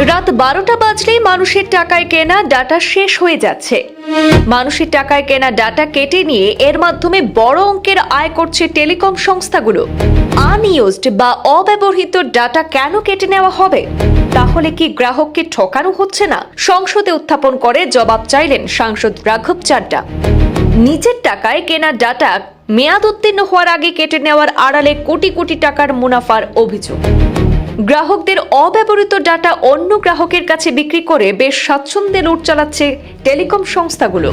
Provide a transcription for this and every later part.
রাত 12টা বাজলেই মানুষের টাকায় কেনা ডাটা শেষ হয়ে যাচ্ছে। মানুষের টাকায় কেনা ডাটা কেটে নিয়ে এর মাধ্যমে বড় অঙ্কের আয় করছে টেলিকম সংস্থাগুলো। আনইউজড বা অব্যবহৃত ডাটা কেন কেটে নেওয়া হবে? তাহলে কি গ্রাহককে ঠকানো হচ্ছে না? সংসদে উত্থাপন করে জবাব চাইলেন সাংসদ রাঘব চাড্ডা। নিজের টাকায় কেনা ডাটা মেয়াদ উত্তীর্ণ হওয়ার আগে কেটে নেওয়ার আড়ালে কোটি কোটি টাকার মুনাফার অভিযোগ। গ্রাহকদের অব্যবহৃত ডাটা অন্য গ্রাহকের কাছে বিক্রি করে বেশ স্বাচ্ছন্দ্যে লুট চালাচ্ছে টেলিকম সংস্থাগুলো।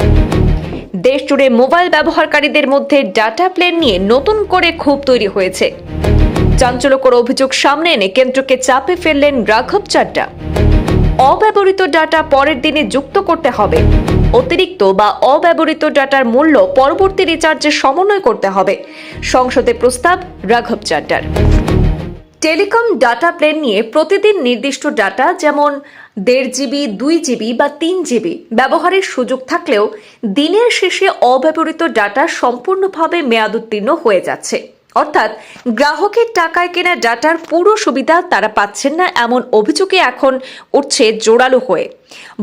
দেশ জুড়ে মোবাইল ব্যবহারকারীদের মধ্যে ডাটা প্ল্যান নিয়ে নতুন করে ক্ষোভ তৈরি হয়েছে। চাঞ্চল্যকর অভিযোগ সামনে এনে কেন্দ্রকে চাপে ফেললেন রাঘব চাড্ডা। অব্যবহৃত ডাটা পরের দিনে যুক্ত করতে হবে। অতিরিক্ত বা অব্যবহৃত ডাটার মূল্য পরবর্তী রিচার্জে সমন্বয় করতে হবে। সংসদে প্রস্তাব রাঘব চাড্ডার। টেলিকম ডাটা প্ল্যান নিয়ে প্রতিদিন নির্দিষ্ট ডাটা যেমন 1.5 জিবি, 2 জিবি বা 3 জিবি ব্যবহারের সুযোগ থাকলেও দিনের শেষে অব্যবহৃত ডাটা সম্পূর্ণভাবে মেয়াদ উত্তীর্ণ হয়ে যাচ্ছে। অর্থাৎ গ্রাহকের টাকায় কেনা ডাটার পুরো সুবিধা তারা পাচ্ছেন না, এমন অভিযোগে এখন উঠছে জোরালো হয়ে।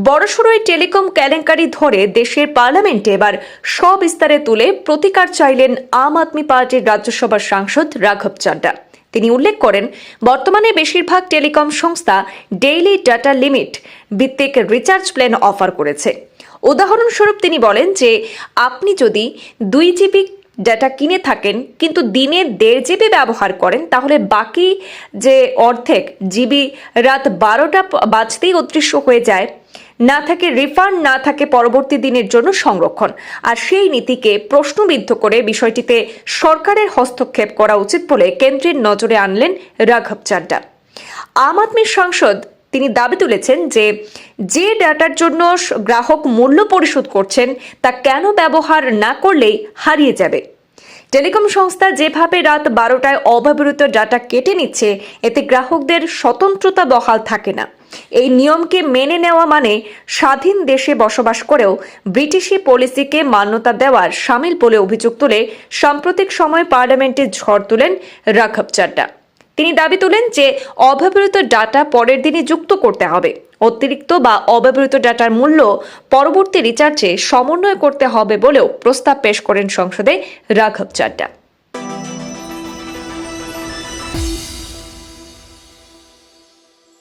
বড়সড় এই টেলিকম কেলেঙ্কারি ধরে দেশের পার্লামেন্টে এবার সবিস্তারে তুলে প্রতিকার চাইলেন আম আদমি পার্টির রাজ্যসভার সাংসদ রাঘব চাড্ডা। তিনি উল্লেখ করেন, বর্তমানে বেশিরভাগ টেলিকম সংস্থা ডেইলি ডাটা লিমিট ভিত্তিক রিচার্জ প্ল্যান অফার করেছে। উদাহরণস্বরূপ তিনি বলেন যে আপনি যদি 2 জিবি ডাটা কিনে থাকেন কিন্তু দিনে 1.5 জিবি ব্যবহার করেন, তাহলে বাকি যে অর্ধেক জিবি রাত 12টা বাজতেই অদৃশ্য হয়ে যায়। না থাকে রিফান্ড, না থাকে পরবর্তী দিনের জন্য সংরক্ষণ। আর সেই নীতিকে প্রশ্নবিদ্ধ করে বিষয়টিতে সরকারের হস্তক্ষেপ করা উচিত বলে কেন্দ্রের নজরে আনলেন রাঘব চাড্ডা। আম আদমির সাংসদ তিনি দাবি তুলেছেন যে ডাটার জন্য গ্রাহক মূল্য পরিশোধ করছেন তা কেন ব্যবহার না করলেই হারিয়ে যাবে। টেলিকম সংস্থা যেভাবে রাত 12টায় অব্যবহৃত ডাটা কেটে নিচ্ছে, এতে গ্রাহকদের স্বতন্ত্রতা বহাল থাকে না। এই নিয়মকে মেনে নেওয়া মানে স্বাধীন দেশে বসবাস করেও ব্রিটিশি পলিসিকে মান্যতা দেওয়ার শামিল বলে অভিযোগ তুলে সাম্প্রতিক সময় পার্লামেন্টে ঝড় তুলেন রাঘব চাড্ডা। তিনি দাবি তুলেন যে অব্যবহৃত ডাটা পরের দিনে যুক্ত করতে হবে। অতিরিক্ত বা অব্যবহৃত ডাটার মূল্য পরবর্তী রিচার্জে সমন্বয় করতে হবে বলেও প্রস্তাব পেশ করেন সংসদে রাঘব চাড্ডা।